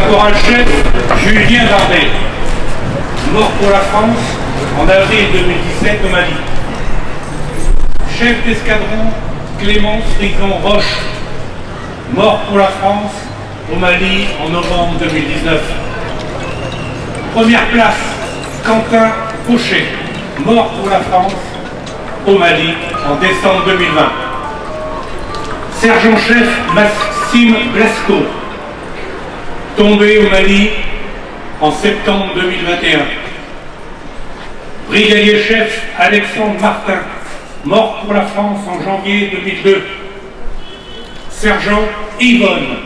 Caporal-chef Julien Dardet, mort pour la France en avril 2017 au Mali. Chef d'escadron Clémence Frison-Roche, mort pour la France au Mali en novembre 2019. Première place, Quentin Pochet, mort pour la France au Mali en décembre 2020. Sergent-chef Maxime Blasco, tombé au Mali en septembre 2021. Brigadier-chef Alexandre Martin, mort pour la France en janvier 2002. Sergent Yvonne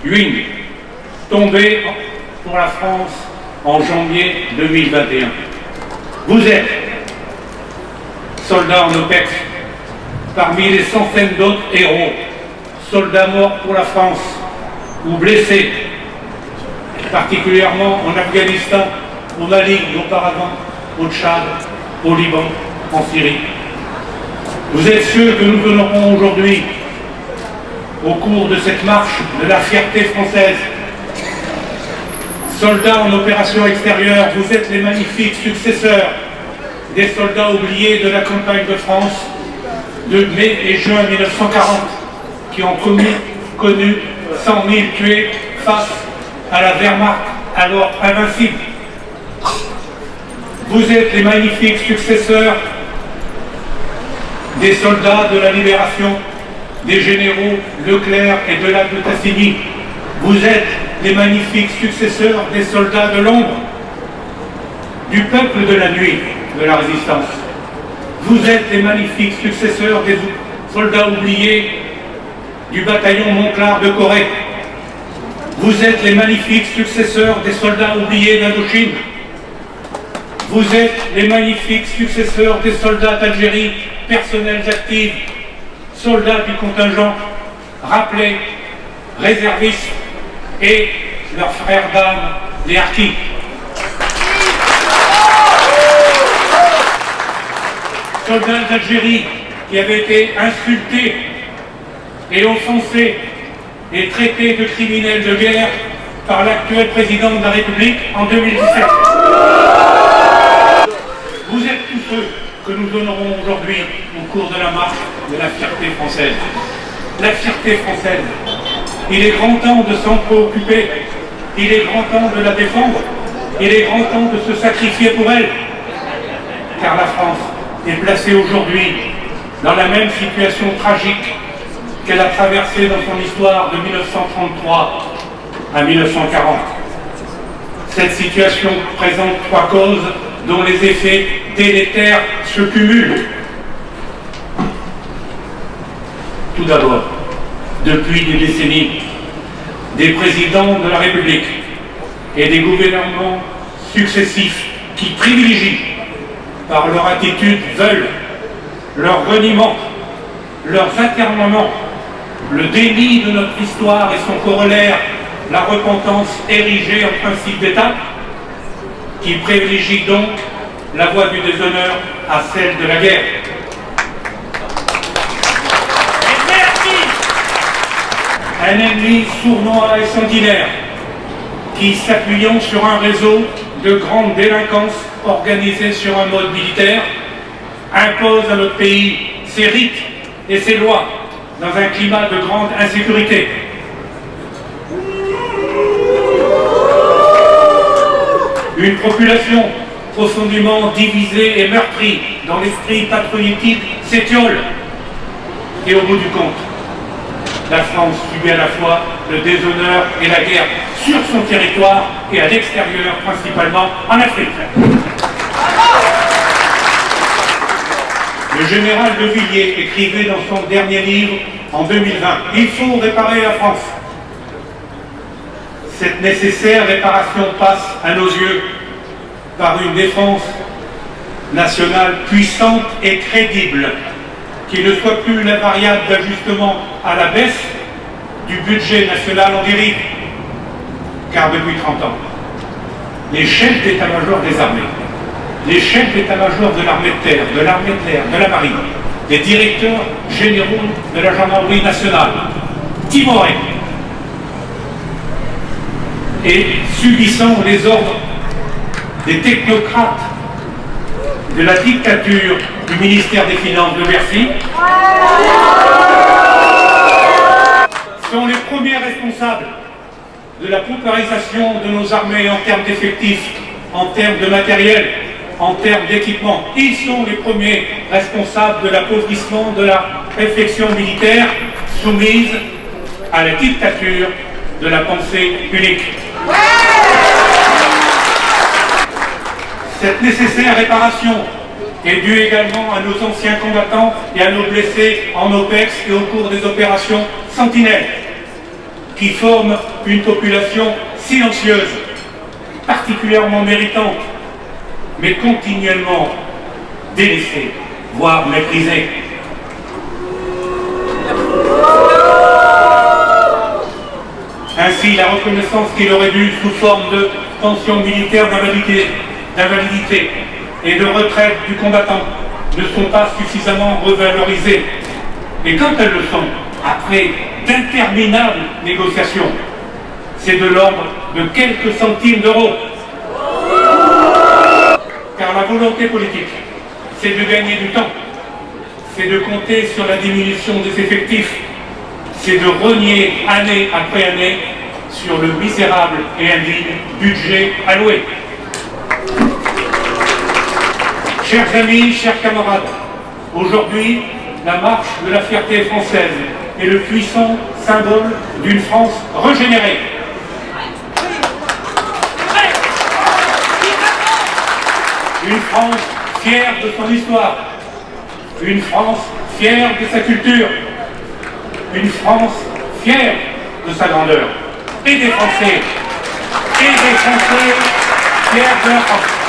Huynh, tombé pour la France en janvier 2021. Vous êtes soldats en OPEX, parmi les centaines d'autres héros, soldats morts pour la France ou blessés, particulièrement en Afghanistan, au Mali et auparavant au Tchad, au Liban, en Syrie. Vous êtes ceux que nous honorons aujourd'hui au cours de cette marche de la fierté française. Soldats en opération extérieure, vous êtes les magnifiques successeurs des soldats oubliés de la campagne de France de mai et juin 1940, qui ont connu 100 000 tués face à la Wehrmacht, alors invincible. Vous êtes les magnifiques successeurs des soldats de la Libération, des généraux Leclerc et Delatte de Tassigny. Vous êtes les magnifiques successeurs des soldats de l'ombre, du peuple de la nuit, de la résistance. Vous êtes les magnifiques successeurs des soldats oubliés du bataillon Montclar de Corée. Vous êtes les magnifiques successeurs des soldats oubliés d'Indochine. Vous êtes les magnifiques successeurs des soldats d'Algérie, personnels actifs, soldats du contingent, rappelés, réservistes et leurs frères d'armes, les harkis. Soldats d'Algérie qui avaient été insultés et offensés et traités de criminels de guerre par l'actuel président de la République en 2017. Vous êtes tous ceux que nous honorons aujourd'hui au cours de la marche de la fierté française. La fierté française, il est grand temps de s'en préoccuper, il est grand temps de la défendre, il est grand temps de se sacrifier pour elle, car la France est placée aujourd'hui dans la même situation tragique qu'elle a traversée dans son histoire de 1933 à 1940. Cette situation présente trois causes dont les effets délétères se cumulent. Tout d'abord, depuis des décennies, des présidents de la République et des gouvernements successifs qui privilégient, par leur attitude, veulent leur reniement, leurs atermoiements, le déni de notre histoire et son corollaire, la repentance érigée en principe d'État, qui privilégie donc la voie du déshonneur à celle de la guerre. Un ennemi sournois et sanguinaire qui, s'appuyant sur un réseau de grande délinquance organisée sur un mode militaire, impose à notre pays ses rites et ses lois dans un climat de grande insécurité. Une population profondément divisée et meurtrie, dont l'esprit patriotique s'étiole. Et au bout du compte, la France subit à la fois le déshonneur et la guerre sur son territoire et à l'extérieur, principalement en Afrique. Le général de Villiers écrivait dans son dernier livre en 2020 « Il faut réparer la France ». Cette nécessaire réparation passe à nos yeux par une défense nationale puissante et crédible, qui ne soit plus la variable d'ajustement à la baisse du budget national en dérive. Car depuis 30 ans, les chefs d'état-major des armées, les chefs d'état-major de l'armée de terre, de l'armée de l'air, de la marine, les directeurs généraux de la gendarmerie nationale, timorés, et subissant les ordres des technocrates de la dictature du ministère des Finances de Bercy, sont les premiers responsables de la paupérisation de nos armées en termes d'effectifs, en termes de matériel, en termes d'équipement. Ils sont les premiers responsables de l'appauvrissement de la réflexion militaire soumise à la dictature de la pensée unique. Cette nécessaire réparation est due également à nos anciens combattants et à nos blessés en OPEX et au cours des opérations Sentinelle, qui forment une population silencieuse, particulièrement méritante, mais continuellement délaissée, voire méprisée. Ainsi, la reconnaissance qu'il aurait due sous forme de pension militaire d'invalidité et de retraite du combattant ne sont pas suffisamment revalorisées. Et quand elles le sont, après d'interminables négociations, c'est de l'ordre de quelques centimes d'euros. Car la volonté politique, c'est de gagner du temps, c'est de compter sur la diminution des effectifs, c'est de renier année après année sur le misérable et indigne budget alloué. Chers amis, chers camarades, aujourd'hui, la marche de la fierté française est le puissant symbole d'une France régénérée. Une France fière de son histoire, une France fière de sa culture, une France fière de sa grandeur, et des Français fiers de la France.